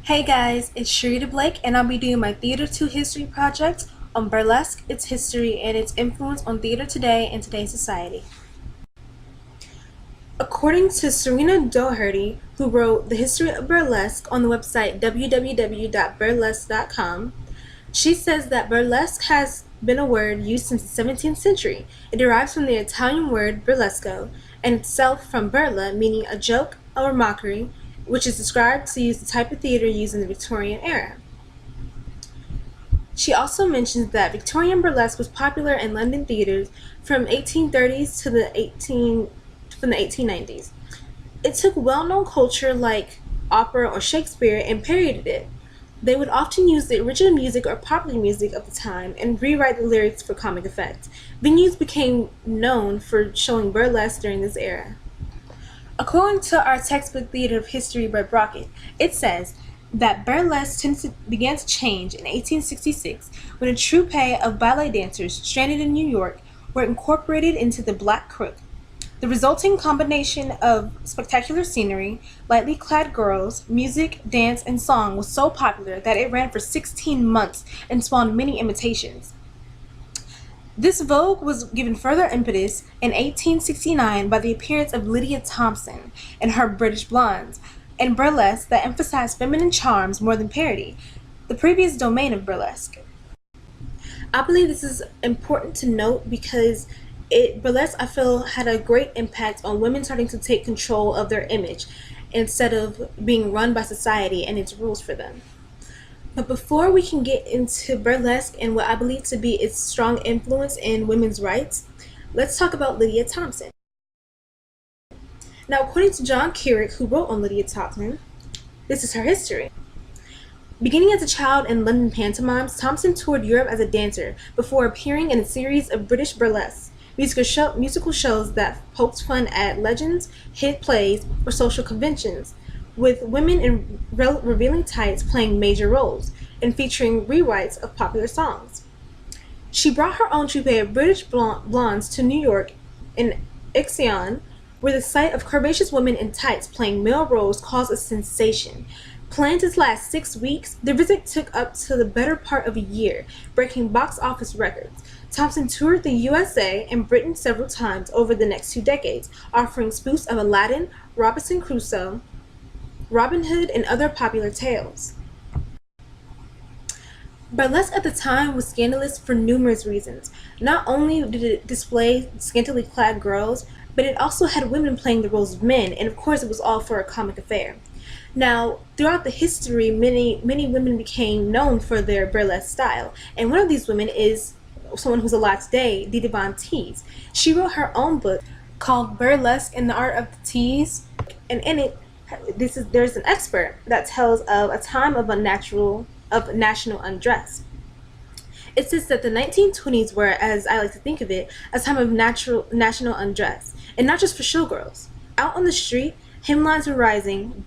Hey guys, it's Sherita Blake, and I'll be doing my Theater 2 history project on burlesque, its history, and its influence on theater today and today's society. According to Sherita Doherty, who wrote The History of Burlesque on the website www.burlesque.com, she says that burlesque has been a word used since the 17th century. It derives from the Italian word burlesco, and itself from burla, meaning a joke or mockery, which is described to use the type of theater used in the Victorian era. She also mentions that Victorian burlesque was popular in London theaters from 1830s to the 1890s. It took well-known culture like opera or Shakespeare and parodied it. They would often use the original music or popular music of the time and rewrite the lyrics for comic effect. Venues became known for showing burlesque during this era. According to our textbook Theater of History by Brockett, it says that burlesque began to change in 1866 when a troupe of ballet dancers stranded in New York were incorporated into the Black Crook. The resulting combination of spectacular scenery, lightly clad girls, music, dance, and song was so popular that it ran for 16 months and spawned many imitations. This vogue was given further impetus in 1869 by the appearance of Lydia Thompson and her British Blondes, and burlesque that emphasized feminine charms more than parody, the previous domain of burlesque. I believe this is important to note because burlesque, I feel, had a great impact on women starting to take control of their image instead of being run by society and its rules for them. But before we can get into burlesque and what I believe to be its strong influence in women's rights, let's talk about Lydia Thompson. Now, according to John Keurig, who wrote on Lydia Thompson, this is her history. Beginning as a child in London pantomimes, Thompson toured Europe as a dancer before appearing in a series of British burlesque musical shows that poked fun at legends, hit plays, or social conventions, with women in revealing tights playing major roles and featuring rewrites of popular songs. She brought her own troupe of British blondes to New York in Ixion, where the sight of curvaceous women in tights playing male roles caused a sensation. Planned to last 6 weeks, the visit took up to the better part of a year, breaking box office records. Thompson toured the USA and Britain several times over the next 2 decades, offering spoofs of Aladdin, Robinson Crusoe, Robin Hood, and other popular tales. Burlesque at the time was scandalous for numerous reasons. Not only did it display scantily clad girls, but it also had women playing the roles of men, and of course it was all for a comic affair. Now, throughout the history, many women became known for their burlesque style, and one of these women is someone who's alive today, Dita Von Teese. She wrote her own book called Burlesque and the Art of the Tease, and in it, there's an expert that tells of a time of national undress. It says that the 1920s were, as I like to think of it, a time of national undress, and not just for showgirls. Out on the street, hemlines were rising,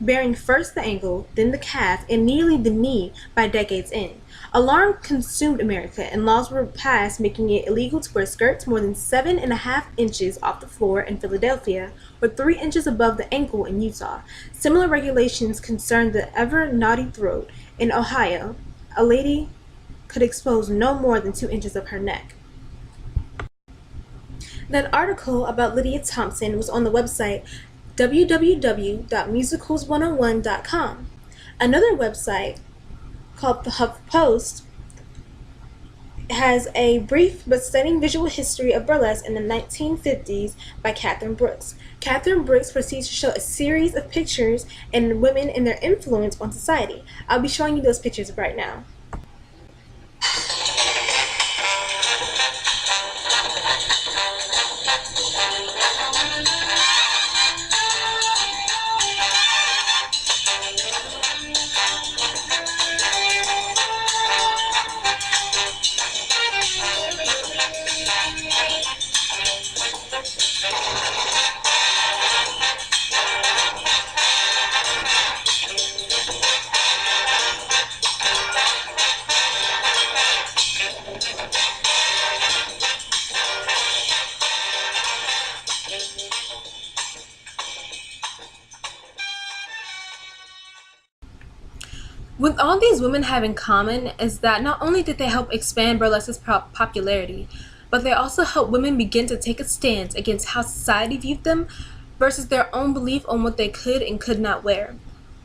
bearing first the ankle, then the calf, and nearly the knee by decades in. Alarm consumed America, and laws were passed making it illegal to wear skirts more than 7.5 inches off the floor in Philadelphia, or 3 inches above the ankle in Utah. Similar regulations concerned the ever naughty throat. In Ohio, a lady could expose no more than 2 inches of her neck. That article about Lydia Thompson was on the website www.musicals101.com. Another website called the HuffPost has a brief but stunning visual history of burlesque in the 1950s by Catherine Brooks. Catherine Brooks proceeds to show a series of pictures and women and their influence on society. I'll be showing you those pictures right now. What all these women have in common is that not only did they help expand burlesque's popularity, but they also helped women begin to take a stance against how society viewed them versus their own belief on what they could and could not wear.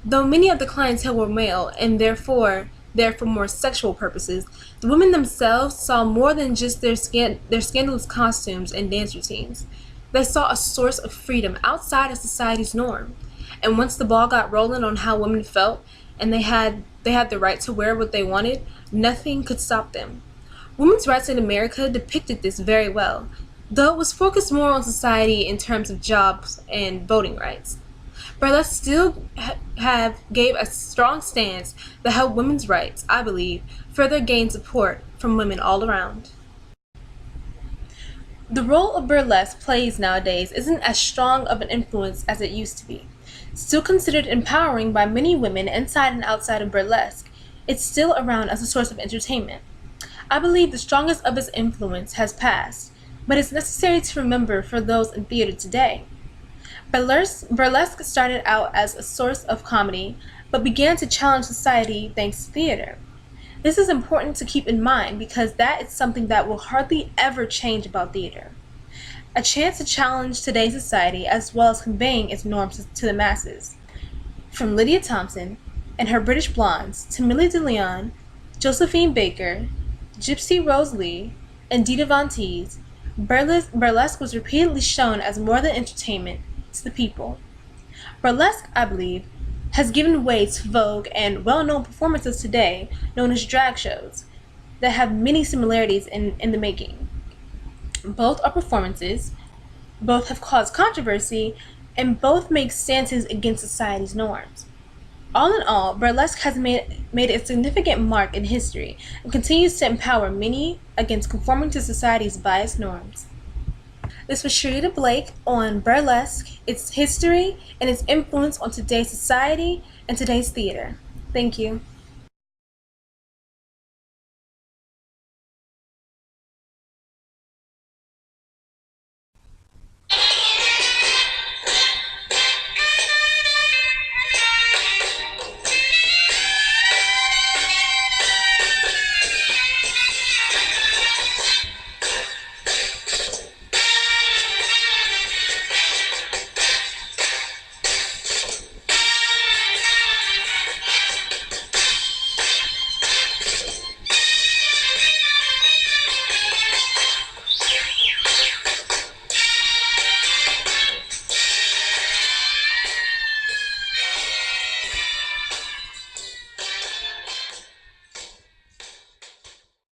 Though many of the clientele were male and therefore there for more sexual purposes, the women themselves saw more than just their scandalous costumes and dance routines. They saw a source of freedom outside of society's norm. And once the ball got rolling on how women felt and they had the right to wear what they wanted, nothing could stop them. Women's rights in America depicted this very well, though it was focused more on society in terms of jobs and voting rights. Burlesque still have gave a strong stance that helped women's rights, I believe, further gain support from women all around. The role of burlesque plays nowadays isn't as strong of an influence as it used to be. Still considered empowering by many women inside and outside of burlesque, it's still around as a source of entertainment. I believe the strongest of its influence has passed, but it's necessary to remember for those in theater today. Burlesque started out as a source of comedy, but began to challenge society thanks to theater. This is important to keep in mind because that is something that will hardly ever change about theater. A chance to challenge today's society as well as conveying its norms to the masses. From Lydia Thompson and her British Blondes to Millie DeLeon, Josephine Baker, Gypsy Rose Lee, and Dita Von Teese, burlesque was repeatedly shown as more than entertainment to the people. Burlesque, I believe, has given way to vogue and well-known performances today known as drag shows that have many similarities in the making. Both are performances, both have caused controversy, and both make stances against society's norms. All in all, burlesque has made a significant mark in history and continues to empower many against conforming to society's biased norms. This was Sherita Blake on burlesque, its history, and its influence on today's society and today's theater. Thank you.